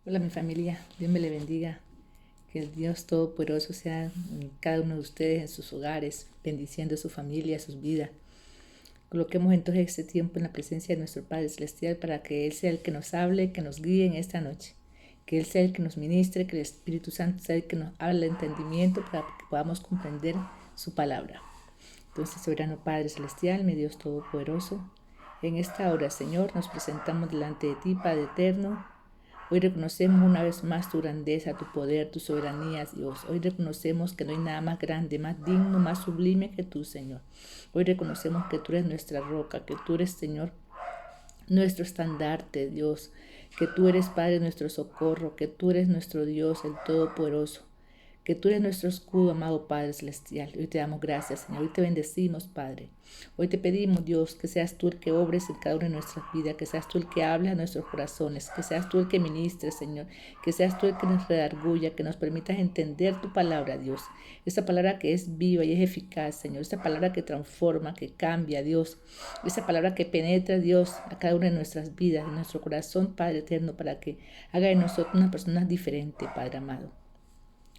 Hola mi familia, Dios me le bendiga, que el Dios Todopoderoso sea en cada uno de ustedes en sus hogares, bendiciendo a su familia, sus vidas. Coloquemos entonces este tiempo en la presencia de nuestro Padre Celestial para que Él sea el que nos hable, que nos guíe en esta noche, que Él sea el que nos ministre, que el Espíritu Santo sea el que nos hable el entendimiento para que podamos comprender su palabra. Entonces, soberano Padre Celestial, mi Dios Todopoderoso, en esta hora, Señor, nos presentamos delante de ti, Padre Eterno. Hoy reconocemos una vez más tu grandeza, tu poder, tu soberanía, Dios. Hoy reconocemos que no hay nada más grande, más digno, más sublime que tú, Señor. Hoy reconocemos que tú eres nuestra roca, que tú eres, Señor, nuestro estandarte, Dios. Que tú eres, Padre, nuestro socorro, que tú eres nuestro Dios, el Todopoderoso. Que tú eres nuestro escudo, amado Padre Celestial. Hoy te damos gracias, Señor. Hoy te bendecimos, Padre. Hoy te pedimos, Dios, que seas tú el que obres en cada una de nuestras vidas, que seas tú el que hables a nuestros corazones, que seas tú el que ministres, Señor, que seas tú el que nos redarguya, que nos permitas entender tu palabra, Dios. Esta palabra que es viva y es eficaz, Señor. Esta palabra que transforma, que cambia, Dios. Esta palabra que penetra, Dios, a cada una de nuestras vidas, en nuestro corazón, Padre eterno, para que haga de nosotros unas personas diferentes, Padre amado.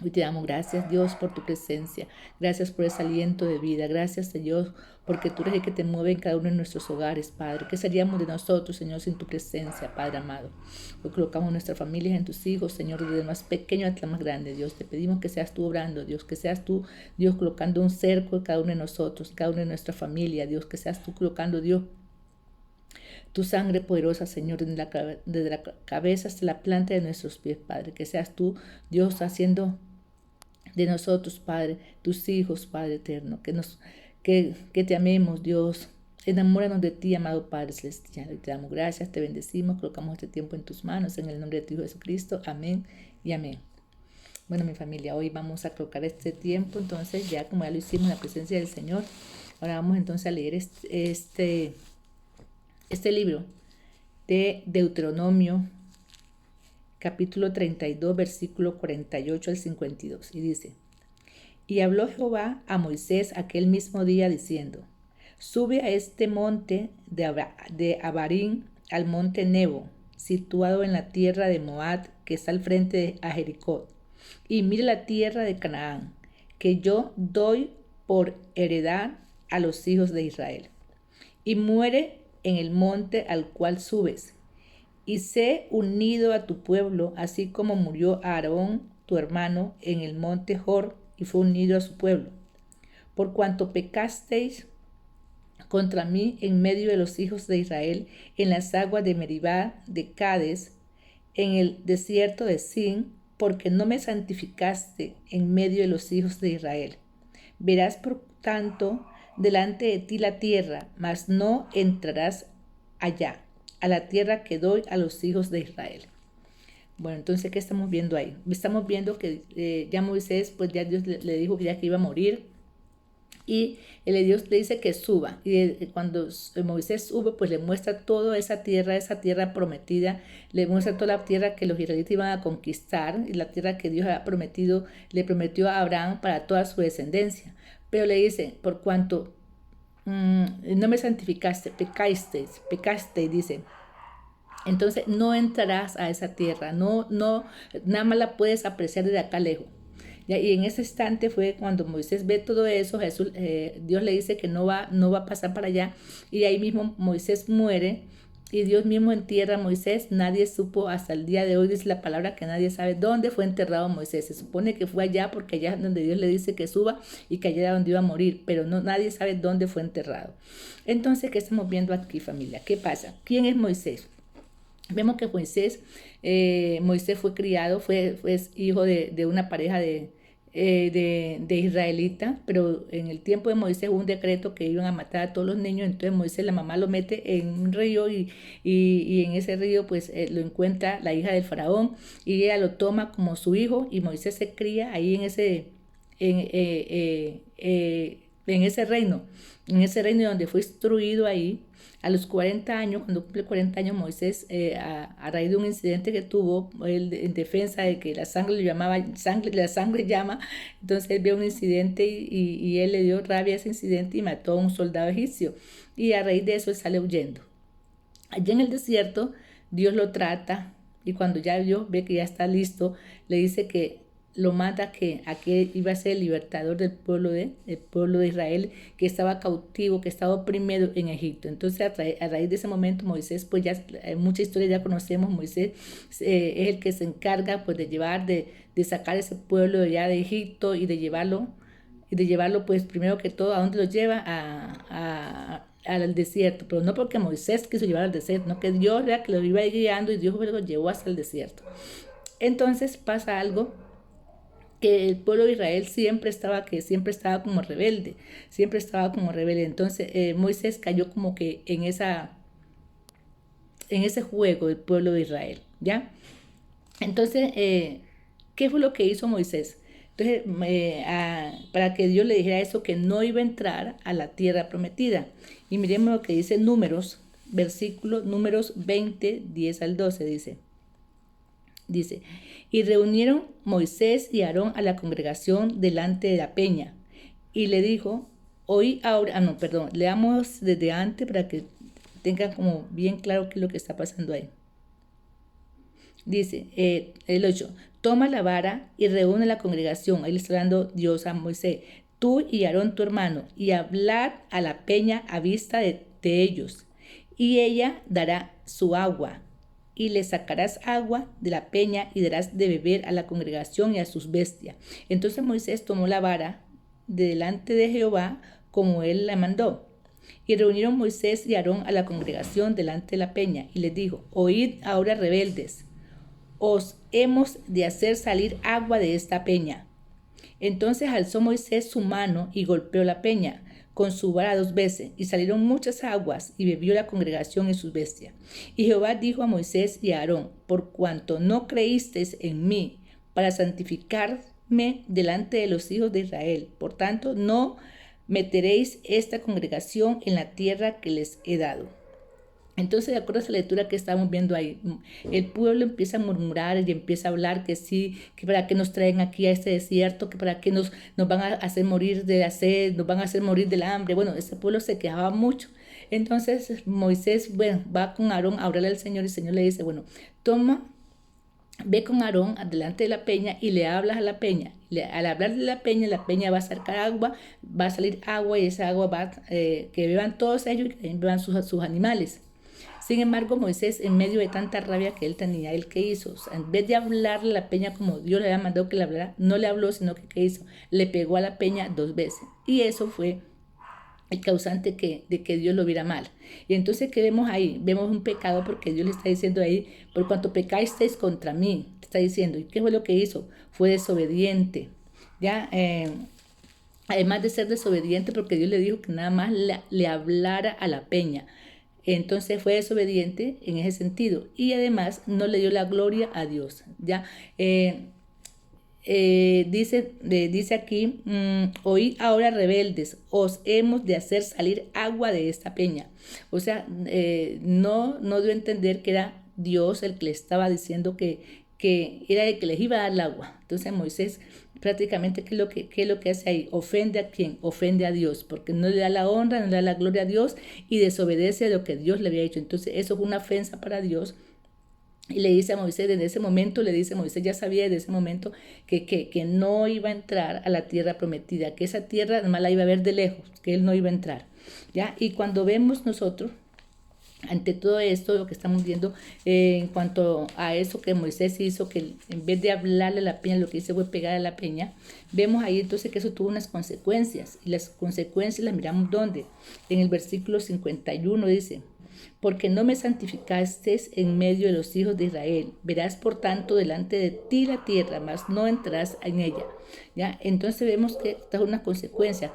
Hoy te damos gracias, Dios, por tu presencia. Gracias por ese aliento de vida. Gracias, Señor, porque tú eres el que te mueve en cada uno de nuestros hogares, Padre. ¿Qué seríamos de nosotros, Señor, sin tu presencia, Padre amado? Hoy colocamos nuestras familias en tus hijos, Señor, desde el más pequeño hasta el más grande, Dios. Te pedimos que seas tú obrando, Dios, que seas tú, Dios, colocando un cerco en cada uno de nosotros, cada una de nuestra familia, Dios, que seas tú colocando, Dios, tu sangre poderosa, Señor, desde la cabeza hasta la planta de nuestros pies, Padre. Que seas tú, Dios, haciendo de nosotros, Padre, tus hijos, Padre eterno. Que te amemos, Dios. Enamóranos de ti, amado Padre Celestial. Te damos gracias, te bendecimos, colocamos este tiempo en tus manos, en el nombre de tu Hijo Jesucristo. Amén y amén. Bueno, mi familia, hoy vamos a colocar este tiempo, entonces ya como ya lo hicimos en la presencia del Señor, ahora vamos entonces a leer este libro de Deuteronomio, capítulo 32, versículo 48 al 52. Y dice: Y habló Jehová a Moisés aquel mismo día diciendo: Sube a este monte de Abarín, al monte Nebo, situado en la tierra de Moab, que está al frente de Jericó, y mire la tierra de Canaán, que yo doy por heredad a los hijos de Israel. Y muere en el monte al cual subes, y sé unido a tu pueblo, así como murió Aarón, tu hermano, en el monte Hor, y fue unido a su pueblo. Por cuanto pecasteis contra mí en medio de los hijos de Israel, en las aguas de Meribá, de Cades, en el desierto de Sin, porque no me santificaste en medio de los hijos de Israel. Verás por tanto delante de ti la tierra, mas no entrarás allá, a la tierra que doy a los hijos de Israel. Bueno, entonces, ¿qué estamos viendo ahí? Estamos viendo que ya Moisés, pues ya Dios le dijo que ya que iba a morir, y Dios le dice que suba. Y cuando Moisés sube, pues le muestra toda esa tierra prometida, le muestra toda la tierra que los israelitas iban a conquistar, y la tierra que Dios había prometido, le prometió a Abraham para toda su descendencia. Pero le dice: por cuanto no me santificaste, pecaste, dice, entonces no entrarás a esa tierra, nada más la puedes apreciar desde acá lejos. ¿Ya? Y en ese instante fue cuando Moisés ve todo eso, Dios le dice que no va a pasar para allá, y ahí mismo Moisés muere, y Dios mismo entierra a Moisés. Nadie supo hasta el día de hoy, dice la palabra, que nadie sabe dónde fue enterrado Moisés. Se supone que fue allá, porque allá es donde Dios le dice que suba, y que allá era donde iba a morir, pero nadie sabe dónde fue enterrado. Entonces, ¿qué estamos viendo aquí, familia? ¿Qué pasa? ¿Quién es Moisés? Vemos que Moisés fue criado, fue hijo de una pareja de israelita, pero en el tiempo de Moisés hubo un decreto que iban a matar a todos los niños. Entonces Moisés, la mamá lo mete en un río, y en ese río pues lo encuentra la hija del faraón, y ella lo toma como su hijo, y Moisés se cría ahí en ese reino donde fue instruido ahí. A los 40 años, cuando cumple 40 años, Moisés, a raíz de un incidente que tuvo, él en defensa de que la sangre la sangre llama, entonces él vio un incidente, y él le dio rabia a ese incidente y mató a un soldado egipcio. Y a raíz de eso él sale huyendo. Allá en el desierto, Dios lo trata, Y cuando ya Dios ve que ya está listo, le dice que lo manda a que iba a ser el libertador del pueblo de Israel, que estaba cautivo, que estaba oprimido en Egipto. Entonces a raíz de ese momento Moisés, pues ya mucha historia ya conocemos, Moisés es el que se encarga pues de llevar, de sacar ese pueblo de allá de Egipto y de llevarlo pues primero que todo, ¿a dónde lo lleva? Al desierto, pero no porque Moisés quiso llevar al desierto, no, que Dios era que lo iba guiando y Dios lo llevó hasta el desierto. Entonces pasa algo, que el pueblo de Israel siempre estaba como rebelde, siempre estaba como rebelde. Entonces Moisés cayó como que en ese juego del pueblo de Israel, ¿ya? Entonces, ¿qué fue lo que hizo Moisés? Entonces, para que Dios le dijera eso, que no iba a entrar a la tierra prometida. Y miremos lo que dice Números, Números 20, 10 al 12, dice, y reunieron Moisés y Aarón a la congregación delante de la peña. Y le dijo, oí ahora, leamos desde antes para que tengan como bien claro qué es lo que está pasando ahí. Dice el 8, toma la vara y reúne la congregación. Ahí le está dando Dios a Moisés, tú y Aarón tu hermano, y hablad a la peña a vista de ellos, y ella dará su agua, y le sacarás agua de la peña y darás de beber a la congregación y a sus bestias. Entonces Moisés tomó la vara de delante de Jehová como él la mandó. Y reunieron Moisés y Aarón a la congregación delante de la peña, y les dijo, oíd ahora rebeldes, os hemos de hacer salir agua de esta peña. Entonces alzó Moisés su mano y golpeó la peña con su vara 2 veces, y salieron muchas aguas, y bebió la congregación y sus bestias. Y Jehová dijo a Moisés y a Aarón, por cuanto no creísteis en mí para santificarme delante de los hijos de Israel, por tanto no meteréis esta congregación en la tierra que les he dado. Entonces, de acuerdo a esa lectura que estamos viendo ahí, el pueblo empieza a murmurar y empieza a hablar que sí, que para qué nos traen aquí a este desierto, que para qué nos van a hacer morir de la sed, nos van a hacer morir del hambre. Bueno, ese pueblo se quejaba mucho. Entonces Moisés, va con Aarón a orarle al Señor, y el Señor le dice, ve con Aarón delante de la peña y le hablas a la peña. Al hablar de la peña va a sacar agua, va a salir agua, y esa agua va que beban todos ellos y que también beban sus animales. Sin embargo, Moisés, en medio de tanta rabia que él tenía, ¿él qué hizo? O sea, en vez de hablarle a la peña como Dios le había mandado que le hablara, no le habló, sino que ¿qué hizo? Le pegó a la peña 2 veces. Y eso fue el causante de que Dios lo viera mal. Y entonces, ¿qué vemos ahí? Vemos un pecado, porque Dios le está diciendo ahí, por cuanto pecasteis contra mí, te está diciendo. ¿Y qué fue lo que hizo? Fue desobediente. Ya, además de ser desobediente, porque Dios le dijo que nada más le hablara a la peña. Entonces fue desobediente en ese sentido, y además no le dio la gloria a Dios. Ya dice aquí, oíd ahora rebeldes, os hemos de hacer salir agua de esta peña. O sea, no dio a entender que era Dios el que le estaba diciendo que era el que les iba a dar el agua. Entonces Moisés prácticamente, ¿qué es lo que hace ahí? Ofende a quién, ofende a Dios, porque no le da la honra, no le da la gloria a Dios, y desobedece a lo que Dios le había hecho. Entonces eso fue una ofensa para Dios. Y le dice a Moisés, desde ese momento, Moisés ya sabía desde ese momento que no iba a entrar a la tierra prometida, que esa tierra además la iba a ver de lejos, que él no iba a entrar. ¿Ya? Y cuando vemos nosotros, ante todo esto, lo que estamos viendo en cuanto a eso que Moisés hizo, que en vez de hablarle a la peña, lo que hizo fue pegar a la peña, vemos ahí entonces que eso tuvo unas consecuencias, y las consecuencias las miramos ¿dónde? En el versículo 51 dice, porque no me santificaste en medio de los hijos de Israel, verás por tanto delante de ti la tierra, mas no entrarás en ella. ¿Ya? Entonces vemos que esta es una consecuencia.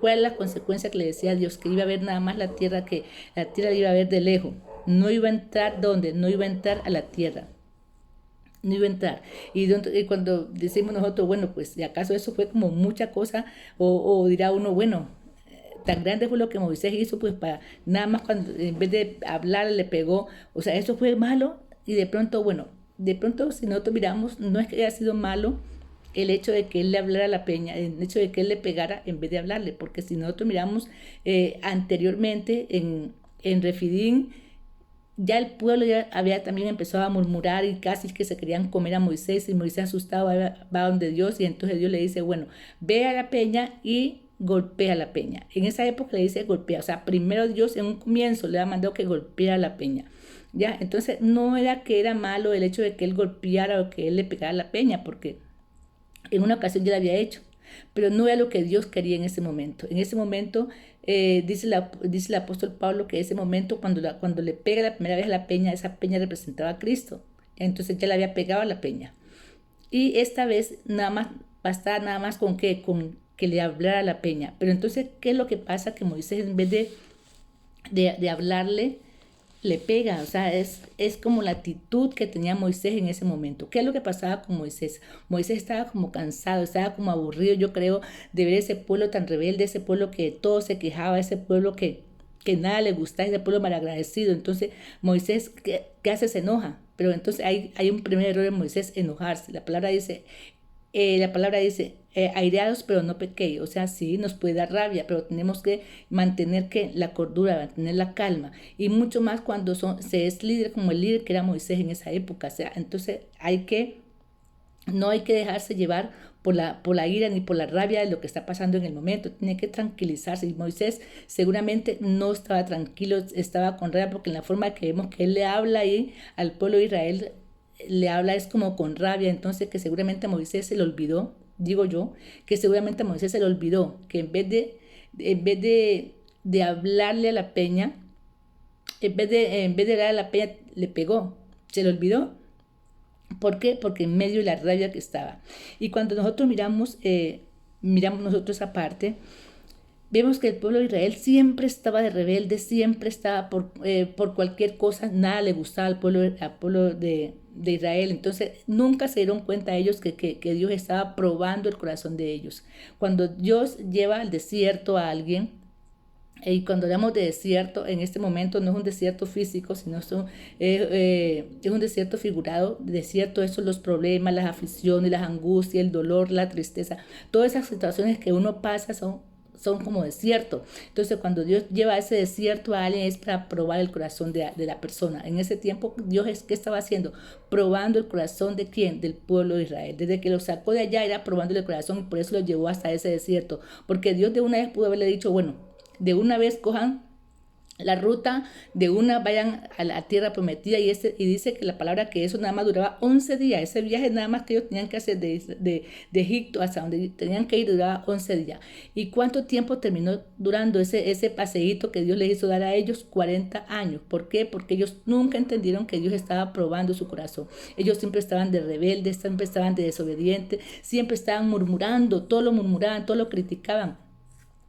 ¿Cuál es la consecuencia que le decía a Dios? Que iba a ver nada más la tierra, que la tierra la iba a ver de lejos. No iba a entrar ¿dónde? No iba a entrar a la tierra. No iba a entrar. Y cuando decimos nosotros, pues, ¿y acaso eso fue como mucha cosa? O dirá uno, tan grande fue lo que Moisés hizo, pues para nada más cuando en vez de hablar le pegó, o sea, eso fue malo. Y de pronto si nosotros miramos, no es que haya sido malo el hecho de que él le hablara a la peña, el hecho de que él le pegara en vez de hablarle, porque si nosotros miramos anteriormente en Refidín, ya el pueblo ya había también empezado a murmurar y casi que se querían comer a Moisés, y Moisés asustado va donde Dios, y entonces Dios le dice, bueno, ve a la peña y golpea la peña. En esa época le dice golpea, o sea, primero Dios en un comienzo le ha mandado que golpea la peña. Ya, entonces no era que era malo el hecho de que él golpeara o que él le pegara la peña, porque en una ocasión ya lo había hecho, pero no era lo que Dios quería en ese momento. En ese momento, dice el apóstol Pablo que ese momento, cuando le pega la primera vez a la peña, esa peña representaba a Cristo. Entonces ya le había pegado a la peña. Y esta vez nada más, bastaba nada más con que le hablara a la peña. Pero entonces, ¿qué es lo que pasa? Que Moisés, en vez de hablarle, le pega. O sea, es como la actitud que tenía Moisés en ese momento. ¿Qué es lo que pasaba con Moisés? Moisés estaba como cansado, estaba como aburrido, yo creo, de ver ese pueblo tan rebelde, ese pueblo que todo se quejaba, ese pueblo que nada le gustaba, ese pueblo malagradecido. Entonces, Moisés, ¿qué hace? Se enoja. Pero entonces hay un primer error en Moisés, enojarse. La palabra dice, aireados pero no pequeños, o sea, sí, nos puede dar rabia, pero tenemos que mantener que la cordura, mantener la calma, y mucho más cuando se es líder como el líder que era Moisés en esa época, o sea, entonces no hay que dejarse llevar por la ira ni por la rabia de lo que está pasando en el momento, tiene que tranquilizarse, y Moisés seguramente no estaba tranquilo, estaba con rabia, porque en la forma que vemos que él le habla ahí al pueblo de Israel, le habla es como con rabia, entonces que seguramente a Moisés se le olvidó, digo yo, que seguramente a Moisés se le olvidó, que en vez de hablarle a la peña, en vez de hablar a la peña, le pegó, se le olvidó. ¿Por qué? Porque en medio de la rabia que estaba. Y cuando nosotros miramos nosotros aparte, vemos que el pueblo de Israel siempre estaba de rebelde, siempre estaba por cualquier cosa, nada le gustaba al pueblo de Israel. Entonces nunca se dieron cuenta ellos que Dios estaba probando el corazón de ellos. Cuando Dios lleva al desierto a alguien, y cuando hablamos de desierto, en este momento no es un desierto físico, sino es un desierto figurado. Desierto, esos son los problemas, las aflicciones, las angustias, el dolor, la tristeza. Todas esas situaciones que uno pasa son como desierto. Entonces, cuando Dios lleva a ese desierto a alguien, es para probar el corazón de la persona. En ese tiempo, Dios, ¿qué estaba haciendo? Probando el corazón de ¿quién? Del pueblo de Israel. Desde que lo sacó de allá, era probando el corazón, y por eso lo llevó hasta ese desierto. Porque Dios de una vez pudo haberle dicho, bueno, de una vez cojan la ruta, de una vayan a la tierra prometida, y dice que la palabra que eso nada más duraba 11 días, ese viaje nada más que ellos tenían que hacer de Egipto hasta donde tenían que ir duraba 11 días. ¿Y cuánto tiempo terminó durando ese paseíto que Dios les hizo dar a ellos? 40 años. ¿Por qué? Porque ellos nunca entendieron que Dios estaba probando su corazón. Ellos siempre estaban de rebeldes, siempre estaban de desobedientes, siempre estaban murmurando, todo lo murmuraban, todo lo criticaban.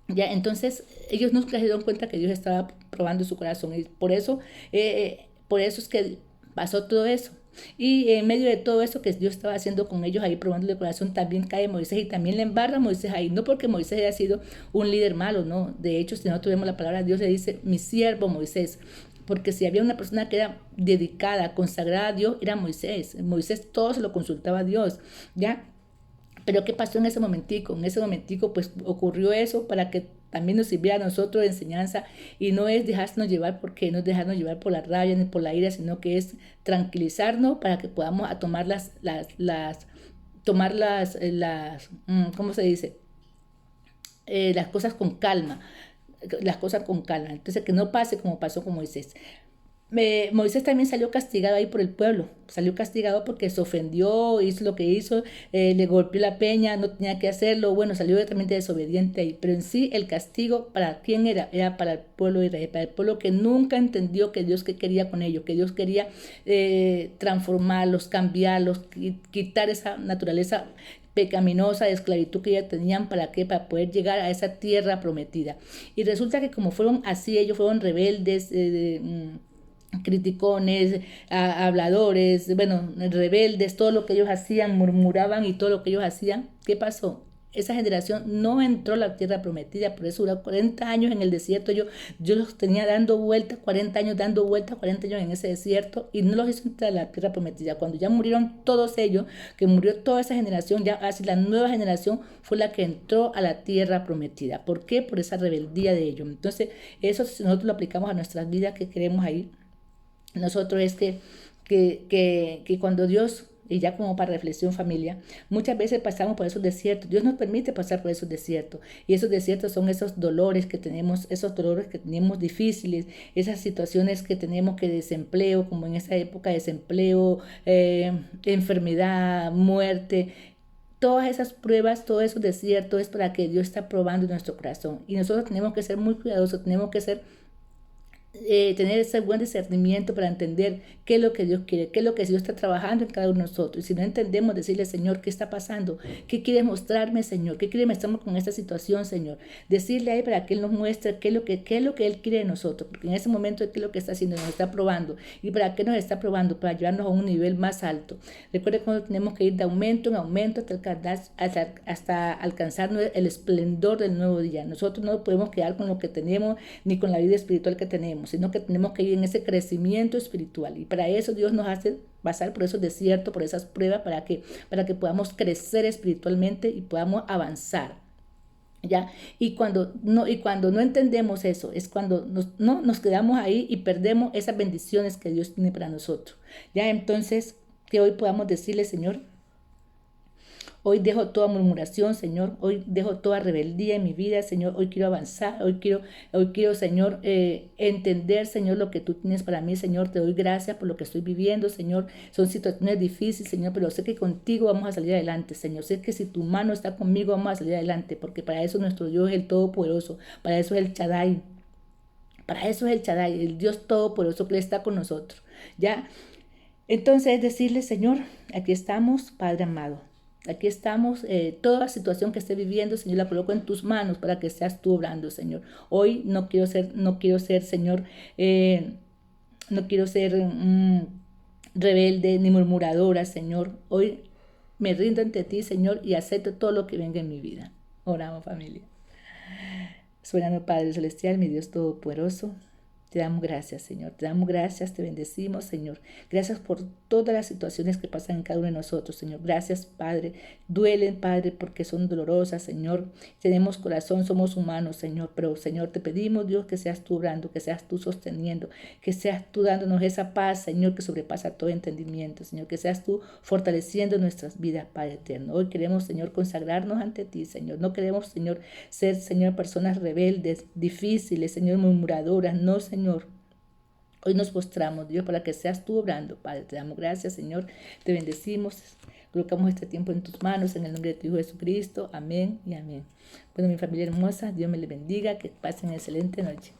Ya, entonces ellos nunca se dieron cuenta que Dios estaba probando su corazón, y por eso es que pasó todo eso. Y en medio de todo eso que Dios estaba haciendo con ellos ahí probando el corazón, también cae Moisés y también le embarra a Moisés ahí. No porque Moisés haya sido un líder malo, no. De hecho, si nosotros vemos la palabra, Dios le dice, mi siervo Moisés. Porque si había una persona que era dedicada, consagrada a Dios, era Moisés. Moisés todo se lo consultaba a Dios, ¿ya? Pero ¿qué pasó en ese momentico? En ese momentico pues ocurrió eso para que también nos sirviera a nosotros de enseñanza, y no es dejarnos llevar, porque no es dejarnos llevar por la rabia ni por la ira, sino que es tranquilizarnos para que podamos a tomar ¿cómo se dice? Las cosas con calma, las cosas con calma. Entonces que no pase como pasó con Moisés. Moisés también salió castigado ahí por el pueblo, salió castigado porque se ofendió, hizo lo que hizo, le golpeó la peña, no tenía que hacerlo, bueno, salió totalmente desobediente ahí, pero en sí el castigo, ¿para quién era? Era para el pueblo de Israel, para el pueblo que nunca entendió que Dios que quería con ellos, que Dios quería transformarlos, cambiarlos, quitar esa naturaleza pecaminosa de esclavitud que ya tenían. ¿Para qué? Para poder llegar a esa tierra prometida. Y resulta que como fueron así, ellos fueron rebeldes, criticones, habladores, bueno, rebeldes, todo lo que ellos hacían, murmuraban, y todo lo que ellos hacían, ¿qué pasó? Esa generación no entró a la tierra prometida, por eso duró 40 años en el desierto. Yo los tenía dando vueltas, 40 años dando vueltas, 40 años en ese desierto, y no los hizo entrar a la tierra prometida. Cuando ya murieron todos ellos, que murió toda esa generación, ya así la nueva generación fue la que entró a la tierra prometida. ¿Por qué? Por esa rebeldía de ellos. Entonces, eso si nosotros lo aplicamos a nuestras vidas, que queremos ahí nosotros es que cuando Dios, y ya como para reflexión familia, muchas veces pasamos por esos desiertos. Dios nos permite pasar por esos desiertos. Y esos desiertos son esos dolores que tenemos, esos dolores que tenemos difíciles, esas situaciones que tenemos que desempleo, como en esa época, desempleo, enfermedad, muerte. Todas esas pruebas, todos esos desiertos es para que Dios está probando en nuestro corazón. Y nosotros tenemos que ser muy cuidadosos, tenemos que ser tener ese buen discernimiento para entender qué es lo que Dios quiere, qué es lo que Dios está trabajando en cada uno de nosotros. Y si no entendemos, decirle, Señor, ¿qué está pasando? ¿Qué quieres mostrarme, Señor? ¿Qué quieres mostrarme con esta situación, Señor? Decirle ahí para que Él nos muestre qué es lo que Él quiere de nosotros, porque en ese momento qué es lo que está haciendo, nos está probando. ¿Y para qué nos está probando? Para llevarnos a un nivel más alto. Recuerda que tenemos que ir de aumento en aumento hasta alcanzar el esplendor del nuevo día. Nosotros no podemos quedar con lo que tenemos ni con la vida espiritual que tenemos, sino que tenemos que ir en ese crecimiento espiritual. Y para eso Dios nos hace pasar por esos desiertos, por esas pruebas, para que podamos crecer espiritualmente y podamos avanzar. ¿Ya? Y cuando no entendemos eso, es cuando nos quedamos ahí y perdemos esas bendiciones que Dios tiene para nosotros. ¿Ya? Entonces, que hoy podamos decirle, Señor, hoy dejo toda murmuración, Señor. Hoy dejo toda rebeldía en mi vida, Señor. Hoy quiero avanzar. Hoy quiero, Señor, entender, Señor, lo que tú tienes para mí, Señor. Te doy gracias por lo que estoy viviendo, Señor. Son situaciones difíciles, Señor, pero sé que contigo vamos a salir adelante, Señor. Sé que si tu mano está conmigo, vamos a salir adelante, porque para eso nuestro Dios es el Todopoderoso. Para eso es el Shaddai. Para eso es el Shaddai, el Dios Todopoderoso que Él está con nosotros. ¿Ya? Entonces es decirle, Señor, aquí estamos, Padre amado. Aquí estamos, toda situación que esté viviendo, Señor, la coloco en tus manos para que seas tú obrando, Señor. Hoy no quiero ser, Señor, no quiero ser rebelde ni murmuradora, Señor. Hoy me rindo ante ti, Señor, y acepto todo lo que venga en mi vida. Oramos, familia. Soberano Padre Celestial, mi Dios Todopoderoso, te damos gracias, Señor. Te damos gracias, te bendecimos, Señor. Gracias por todas las situaciones que pasan en cada uno de nosotros, Señor. Gracias, Padre. Duelen, Padre, porque son dolorosas, Señor. Tenemos corazón, somos humanos, Señor. Pero, Señor, te pedimos, Dios, que seas tú obrando, que seas tú sosteniendo, que seas tú dándonos esa paz, Señor, que sobrepasa todo entendimiento, Señor. Que seas tú fortaleciendo nuestras vidas, Padre eterno. Hoy queremos, Señor, consagrarnos ante ti, Señor. No queremos, Señor, ser, Señor, personas rebeldes, difíciles, Señor, murmuradoras. No, Señor. Hoy nos postramos, Dios, para que seas tú obrando, Padre. Te damos gracias, Señor. Te bendecimos. Colocamos este tiempo en tus manos, en el nombre de tu Hijo Jesucristo. Amén y amén. Bueno, mi familia hermosa, Dios me les bendiga. Que pasen excelente noche.